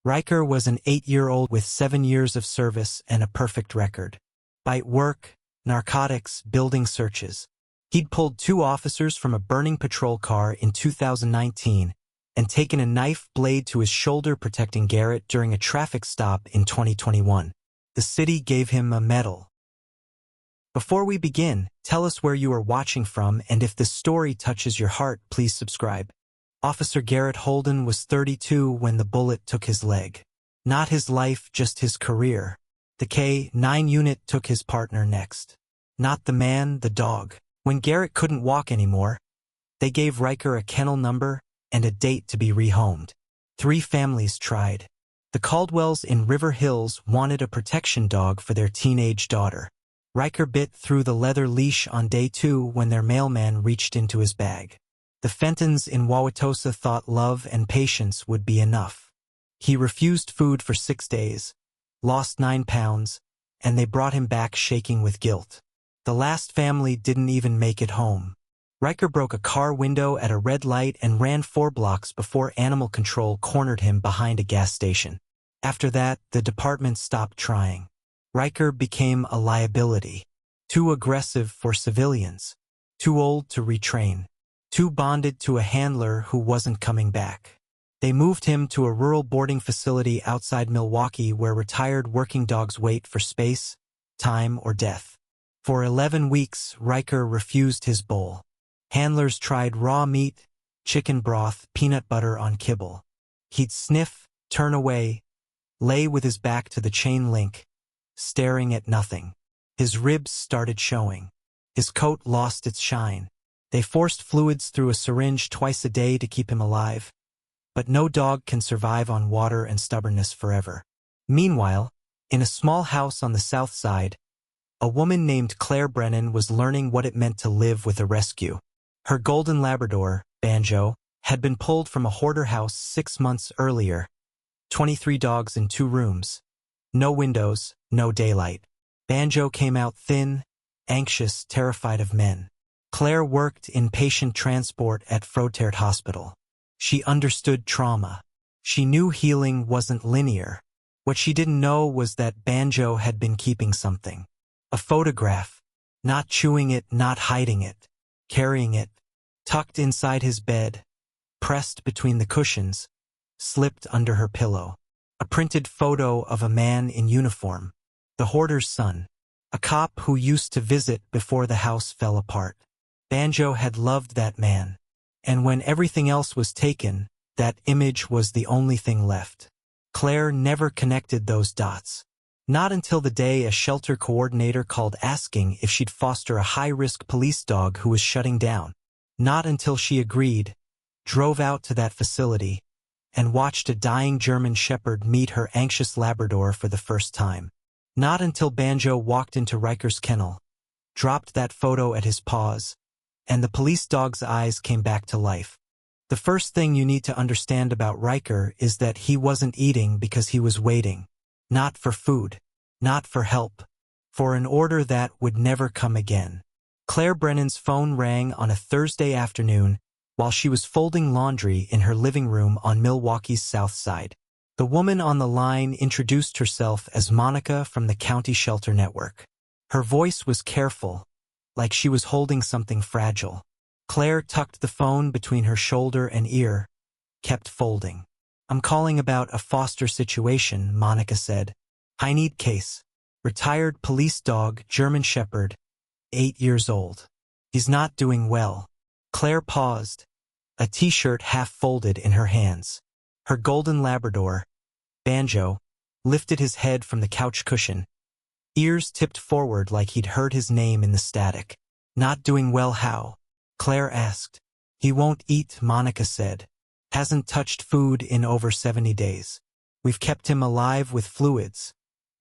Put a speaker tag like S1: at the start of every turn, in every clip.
S1: Riker was an 8-year-old with 7 years of service and a perfect record. By work, narcotics, building searches. He'd pulled 2 officers from a burning patrol car in 2019 and taken a knife blade to his shoulder protecting Garrett during a traffic stop in 2021. The city gave him a medal. Before we begin, tell us where you are watching from, and if this story touches your heart, please subscribe. Officer Garrett Holden was 32 when the bullet took his leg. Not his life, just his career. The K-9 unit took his partner next. Not the man, the dog. When Garrett couldn't walk anymore, they gave Riker a kennel number and a date to be rehomed. 3 families tried. The Caldwells in River Hills wanted a protection dog for their teenage daughter. Riker bit through the leather leash on day 2 when their mailman reached into his bag. The Fentons in Wauwatosa thought love and patience would be enough. He refused food for 6 days, lost 9 pounds, and they brought him back shaking with guilt. The last family didn't even make it home. Riker broke a car window at a red light and ran 4 blocks before animal control cornered him behind a gas station. After that, the department stopped trying. Riker became a liability. Too aggressive for civilians. Too old to retrain. Too bonded to a handler who wasn't coming back. They moved him to a rural boarding facility outside Milwaukee where retired working dogs wait for space, time, or death. For 11 weeks, Riker refused his bowl. Handlers tried raw meat, chicken broth, peanut butter on kibble. He'd sniff, turn away, lay with his back to the chain link, staring at nothing. His ribs started showing. His coat lost its shine. They forced fluids through a syringe twice a day to keep him alive. But no dog can survive on water and stubbornness forever. Meanwhile, in a small house on the south side, a woman named Claire Brennan was learning what it meant to live with a rescue. Her golden Labrador, Banjo, had been pulled from a hoarder house 6 months earlier. 23 dogs in 2 rooms. No windows, no daylight. Banjo came out thin, anxious, terrified of men. Claire worked in patient transport at Frontert Hospital. She understood trauma. She knew healing wasn't linear. What she didn't know was that Banjo had been keeping something. A photograph. Not chewing it, not hiding it. Carrying it. Tucked inside his bed. Pressed between the cushions. Slipped under her pillow. A printed photo of a man in uniform. The hoarder's son. A cop who used to visit before the house fell apart. Banjo had loved that man. And when everything else was taken, that image was the only thing left. Claire never connected those dots. Not until the day a shelter coordinator called asking if she'd foster a high-risk police dog who was shutting down. Not until she agreed, drove out to that facility, and watched a dying German Shepherd meet her anxious Labrador for the first time. Not until Banjo walked into Riker's kennel, dropped that photo at his paws, and the police dog's eyes came back to life. The first thing you need to understand about Riker is that he wasn't eating because he was waiting. Not for food. Not for help. For an order that would never come again. Claire Brennan's phone rang on a Thursday afternoon while she was folding laundry in her living room on Milwaukee's south side. The woman on the line introduced herself as Monica from the County Shelter Network. Her voice was careful, like she was holding something fragile. Claire tucked the phone between her shoulder and ear, kept folding. "I'm calling about a foster situation," Monica said. "I need case. Retired police dog, German Shepherd, 8 years old. He's not doing well." Claire paused, a t-shirt half folded in her hands. Her golden Labrador, Banjo, lifted his head from the couch cushion, ears tipped forward like he'd heard his name in the static. "Not doing well how?" Claire asked. "He won't eat," Monica said. "Hasn't touched food in over 70 days. We've kept him alive with fluids,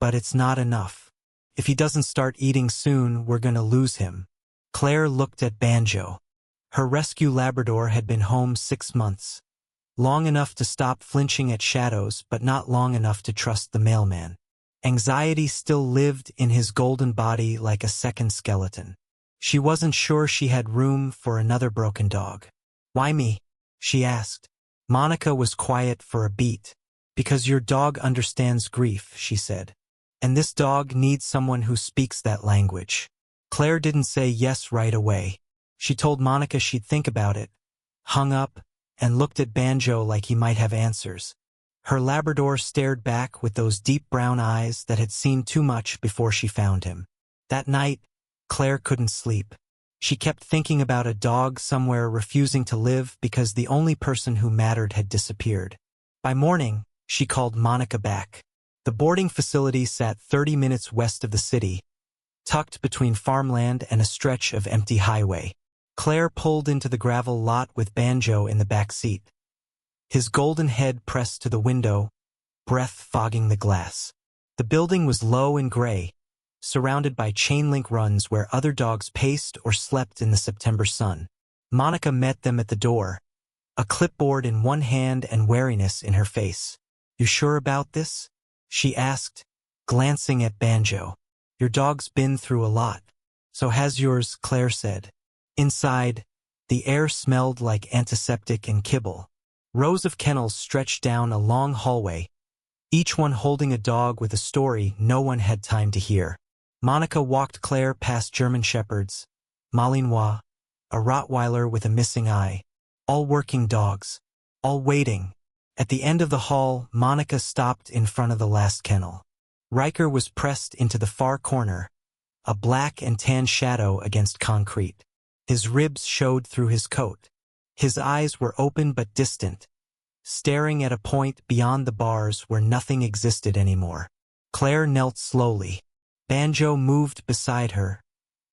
S1: but it's not enough. If he doesn't start eating soon, we're gonna lose him." Claire looked at Banjo. Her rescue Labrador had been home 6 months. Long enough to stop flinching at shadows, but not long enough to trust the mailman. Anxiety still lived in his golden body like a second skeleton. She wasn't sure she had room for another broken dog. "Why me?" she asked. Monica was quiet for a beat. Because your dog understands grief, she said. And this dog needs someone who speaks that language. Claire didn't say yes right away. She told Monica she'd think about it, hung up, and looked at Banjo like he might have answers. Her Labrador stared back with those deep brown eyes that had seen too much before she found him. That night, Claire couldn't sleep. She kept thinking about a dog somewhere refusing to live because the only person who mattered had disappeared. By morning, she called Monica back. The boarding facility sat 30 minutes west of the city, tucked between farmland and a stretch of empty highway. Claire pulled into the gravel lot with Banjo in the back seat. His golden head pressed to the window, breath fogging the glass. The building was low and gray, surrounded by chain-link runs where other dogs paced or slept in the September sun. Monica met them at the door, a clipboard in one hand and wariness in her face. "You sure about this?" she asked, glancing at Banjo. "Your dog's been through a lot." "So has yours," Claire said. Inside, the air smelled like antiseptic and kibble. Rows of kennels stretched down a long hallway, each one holding a dog with a story no one had time to hear. Monica walked Claire past German shepherds, Malinois, a Rottweiler with a missing eye, all working dogs, all waiting. At the end of the hall, Monica stopped in front of the last kennel. Riker was pressed into the far corner, a black and tan shadow against concrete. His ribs showed through his coat. His eyes were open but distant, staring at a point beyond the bars where nothing existed anymore. Claire knelt slowly. Banjo moved beside her,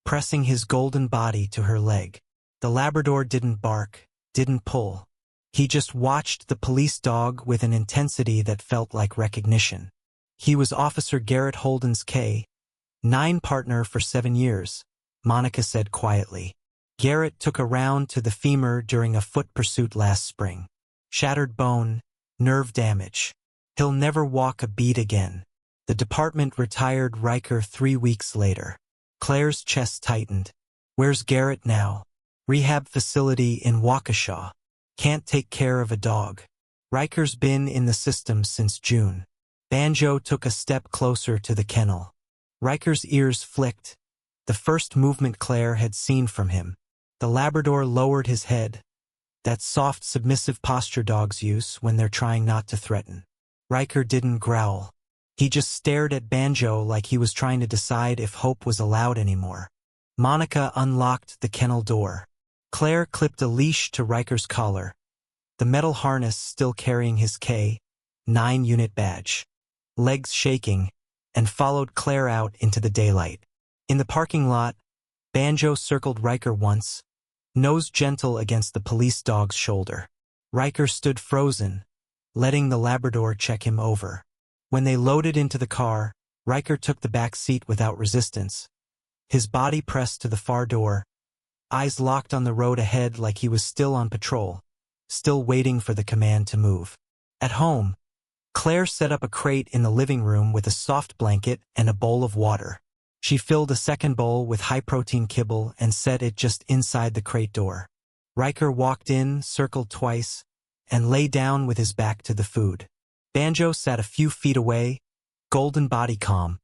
S1: pressing his golden body to her leg. The Labrador didn't bark, didn't pull. He just watched the police dog with an intensity that felt like recognition. He was Officer Garrett Holden's K-9 partner for 7 years, Monica said quietly. Garrett took a round to the femur during a foot pursuit last spring. Shattered bone, nerve damage. He'll never walk a beat again. The department retired Riker 3 weeks later. Claire's chest tightened. Where's Garrett now? Rehab facility in Waukesha. Can't take care of a dog. Riker's been in the system since June. Banjo took a step closer to the kennel. Riker's ears flicked, the first movement Claire had seen from him. The Labrador lowered his head, that soft, submissive posture dogs use when they're trying not to threaten. Riker didn't growl. He just stared at Banjo like he was trying to decide if hope was allowed anymore. Monica unlocked the kennel door. Claire clipped a leash to Riker's collar, the metal harness still carrying his K-9 unit badge. Legs shaking, and followed Claire out into the daylight. In the parking lot, Banjo circled Riker once, nose gentle against the police dog's shoulder. Riker stood frozen, letting the Labrador check him over. When they loaded into the car, Riker took the back seat without resistance, his body pressed to the far door, eyes locked on the road ahead like he was still on patrol, still waiting for the command to move. At home, Claire set up a crate in the living room with a soft blanket and a bowl of water. She filled a second bowl with high-protein kibble and set it just inside the crate door. Riker walked in, circled twice, and lay down with his back to the food. Banjo sat a few feet away, golden body calm,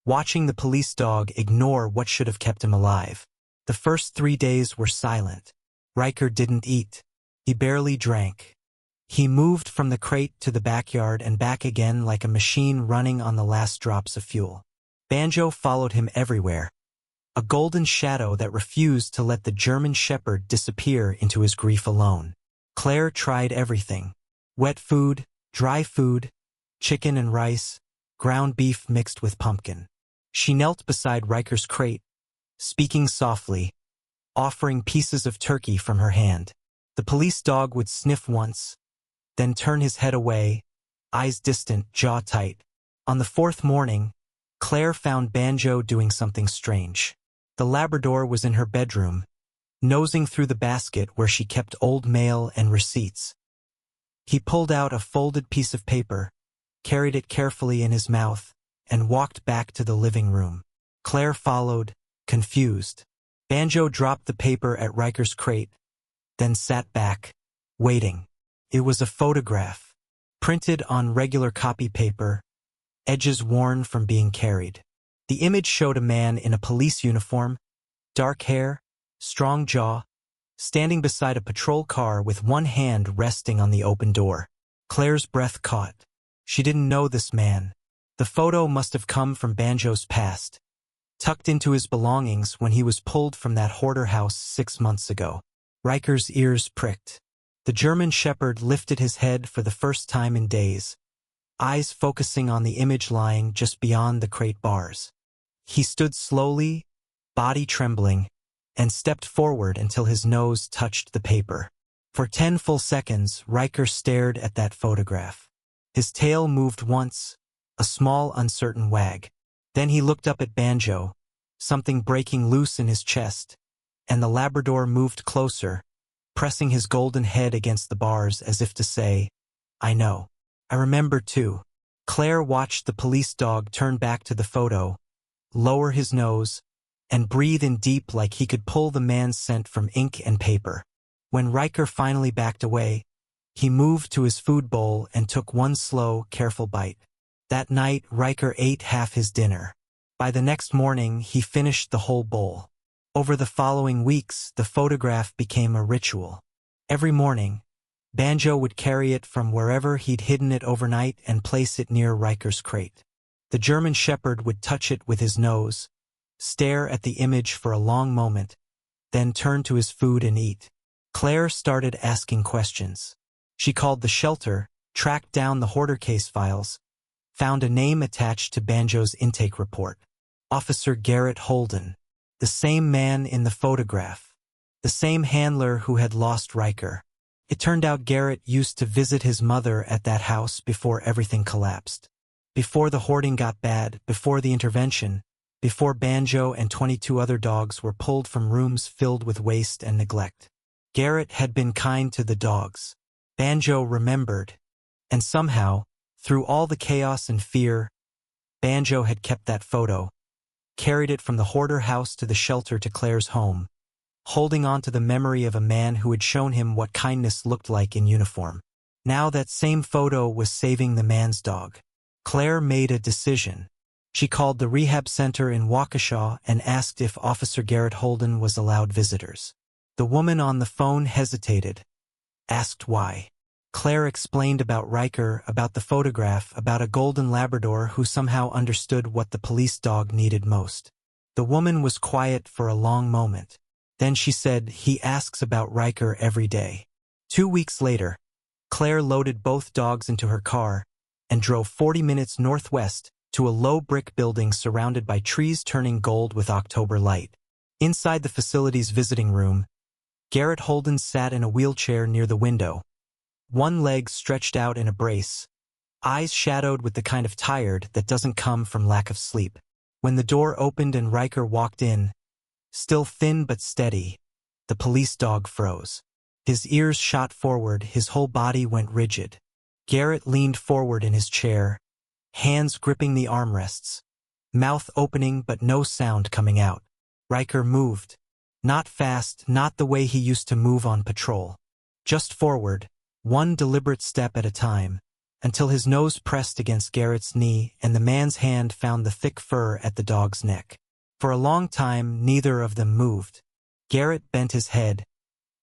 S1: watching the police dog ignore what should have kept him alive. The first 3 days were silent. Riker didn't eat. He barely drank. He moved from the crate to the backyard and back again like a machine running on the last drops of fuel. Banjo followed him everywhere, a golden shadow that refused to let the German shepherd disappear into his grief alone. Claire tried everything: wet food, dry food, chicken and rice, ground beef mixed with pumpkin. She knelt beside Riker's crate, speaking softly, offering pieces of turkey from her hand. The police dog would sniff once, then turn his head away, eyes distant, jaw tight. On the 4th morning, Claire found Banjo doing something strange. The Labrador was in her bedroom, nosing through the basket where she kept old mail and receipts. He pulled out a folded piece of paper, carried it carefully in his mouth, and walked back to the living room. Claire followed, confused. Banjo dropped the paper at Riker's crate, then sat back, waiting. It was a photograph. printed on regular copy paper, edges worn from being carried. The image showed a man in a police uniform, dark hair, strong jaw, standing beside a patrol car with one hand resting on the open door. Claire's breath caught. She didn't know this man. The photo must have come from Banjo's past, tucked into his belongings when he was pulled from that hoarder house 6 months ago. Riker's ears pricked. The German shepherd lifted his head for the first time in days, eyes focusing on the image lying just beyond the crate bars. He stood slowly, body trembling, and stepped forward until his nose touched the paper. For 10 full seconds, Riker stared at that photograph. His tail moved once, a small, uncertain wag. Then he looked up at Banjo, something breaking loose in his chest, and the Labrador moved closer, pressing his golden head against the bars as if to say, "I know. I remember too." Claire watched the police dog turn back to the photo, lower his nose, and breathe in deep like he could pull the man's scent from ink and paper. When Riker finally backed away, he moved to his food bowl and took one slow, careful bite. That night, Riker ate half his dinner. By the next morning, he finished the whole bowl. Over the following weeks, the photograph became a ritual. Every morning, Banjo would carry it from wherever he'd hidden it overnight and place it near Riker's crate. The German shepherd would touch it with his nose, stare at the image for a long moment, then turn to his food and eat. Claire started asking questions. She called the shelter, tracked down the hoarder case files, found a name attached to Banjo's intake report. Officer Garrett Holden, the same man in the photograph, the same handler who had lost Riker. It turned out Garrett used to visit his mother at that house before everything collapsed. Before the hoarding got bad, before the intervention, before Banjo and 22 other dogs were pulled from rooms filled with waste and neglect. Garrett had been kind to the dogs. Banjo remembered, and somehow, through all the chaos and fear, Banjo had kept that photo, carried it from the hoarder house to the shelter to Claire's home, holding on to the memory of a man who had shown him what kindness looked like in uniform. Now that same photo was saving the man's dog. Claire made a decision. She called the rehab center in Waukesha and asked if Officer Garrett Holden was allowed visitors. The woman on the phone hesitated, asked why. Claire explained about Riker, about the photograph, about a golden Labrador who somehow understood what the police dog needed most. The woman was quiet for a long moment. Then she said, "He asks about Riker every day." 2 weeks later, Claire loaded both dogs into her car and drove 40 minutes northwest to a low brick building surrounded by trees turning gold with October light. Inside the facility's visiting room, Garrett Holden sat in a wheelchair near the window, one leg stretched out in a brace, eyes shadowed with the kind of tired that doesn't come from lack of sleep. When the door opened and Riker walked in, still thin but steady, the police dog froze. His ears shot forward, his whole body went rigid. Garrett leaned forward in his chair, hands gripping the armrests, mouth opening but no sound coming out. Riker moved. Not fast, not the way he used to move on patrol. Just forward, one deliberate step at a time, until his nose pressed against Garrett's knee and the man's hand found the thick fur at the dog's neck. For a long time, neither of them moved. Garrett bent his head,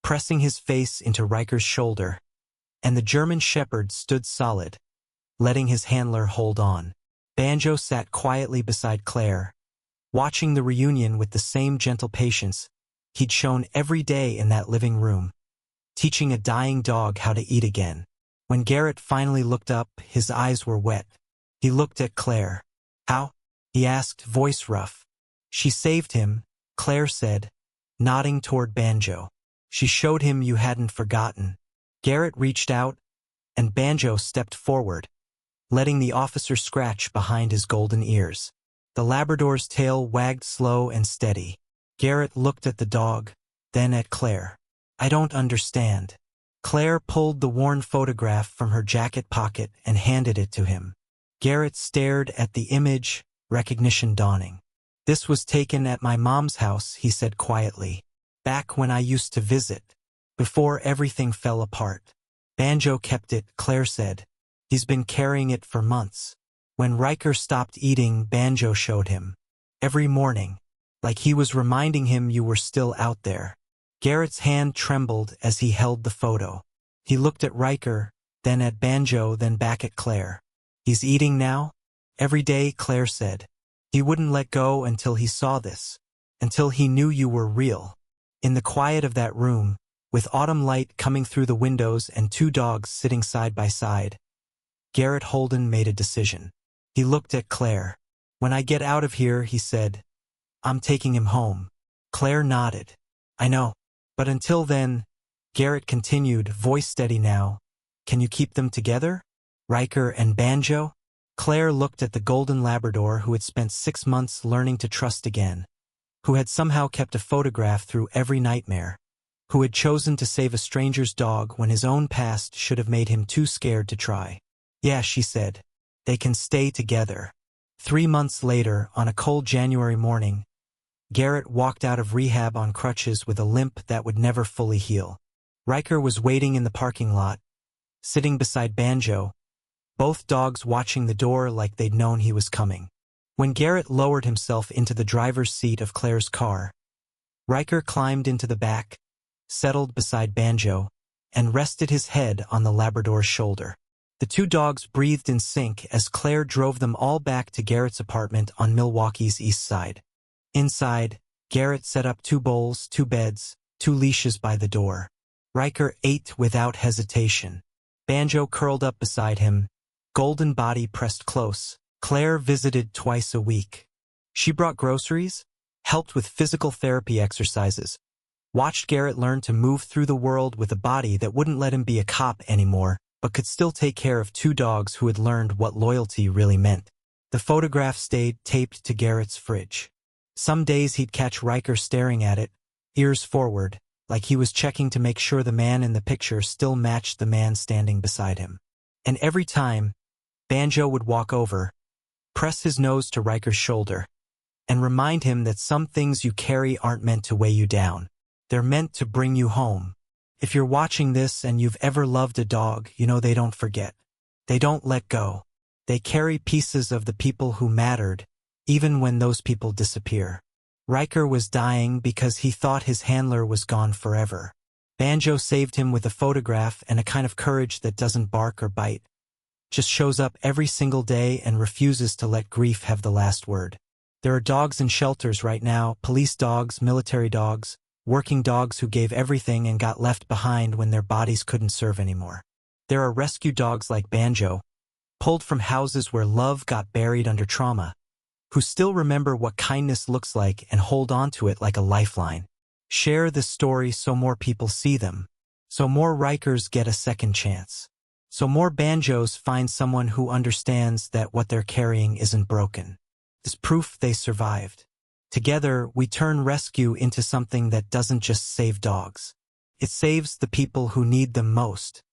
S1: pressing his face into Riker's shoulder, and the German shepherd stood solid, letting his handler hold on. Banjo sat quietly beside Claire, watching the reunion with the same gentle patience he'd shown every day in that living room, teaching a dying dog how to eat again. When Garrett finally looked up, his eyes were wet. He looked at Claire. "How?" he asked, voice rough. "She saved him," Claire said, nodding toward Banjo. "She showed him you hadn't forgotten." Garrett reached out, and Banjo stepped forward, letting the officer scratch behind his golden ears. The Labrador's tail wagged slow and steady. Garrett looked at the dog, then at Claire. "I don't understand." Claire pulled the worn photograph from her jacket pocket and handed it to him. Garrett stared at the image, recognition dawning. "This was taken at my mom's house," he said quietly. "Back when I used to visit. Before everything fell apart." "Banjo kept it," Claire said. He's been carrying it for months. When Riker stopped eating, Banjo showed him. Every morning, like he was reminding him you were still out there. Garrett's hand trembled as he held the photo. He looked at Riker, then at Banjo, then back at Claire. He's eating now? Every day, Claire said. He wouldn't let go until he saw this, until he knew you were real. In the quiet of that room, with autumn light coming through the windows and two dogs sitting side by side, Garrett Holden made a decision. He looked at Claire. When I get out of here, he said, I'm taking him home. Claire nodded. I know. But until then, Garrett continued, voice steady now, can you keep them together? Riker and Banjo? Claire looked at the golden Labrador who had spent 6 months learning to trust again, who had somehow kept a photograph through every nightmare, who had chosen to save a stranger's dog when his own past should have made him too scared to try. Yeah, she said, they can stay together. 3 months later, on a cold January morning, Garrett walked out of rehab on crutches with a limp that would never fully heal. Riker was waiting in the parking lot, sitting beside Banjo, both dogs watching the door like they'd known he was coming. When Garrett lowered himself into the driver's seat of Claire's car, Riker climbed into the back, settled beside Banjo, and rested his head on the Labrador's shoulder. The two dogs breathed in sync as Claire drove them all back to Garrett's apartment on Milwaukee's east side. Inside, Garrett set up 2 bowls, 2 beds, 2 leashes by the door. Riker ate without hesitation. Banjo curled up beside him, golden body pressed close. Claire visited twice a week. She brought groceries, helped with physical therapy exercises, watched Garrett learn to move through the world with a body that wouldn't let him be a cop anymore, but could still take care of 2 dogs who had learned what loyalty really meant. The photograph stayed taped to Garrett's fridge. Some days he'd catch Riker staring at it, ears forward, like he was checking to make sure the man in the picture still matched the man standing beside him. And every time, Banjo would walk over, press his nose to Riker's shoulder, and remind him that some things you carry aren't meant to weigh you down. They're meant to bring you home. If you're watching this and you've ever loved a dog, you know they don't forget. They don't let go. They carry pieces of the people who mattered, even when those people disappear. Riker was dying because he thought his handler was gone forever. Banjo saved him with a photograph and a kind of courage that doesn't bark or bite, just shows up every single day and refuses to let grief have the last word. There are dogs in shelters right now, police dogs, military dogs, working dogs who gave everything and got left behind when their bodies couldn't serve anymore. There are rescue dogs like Banjo, pulled from houses where love got buried under trauma, who still remember what kindness looks like and hold on to it like a lifeline. Share this story so more people see them, so more Rikers get a second chance, so more Banjos find someone who understands that what they're carrying isn't broken. It's proof they survived. Together, we turn rescue into something that doesn't just save dogs. It saves the people who need them most.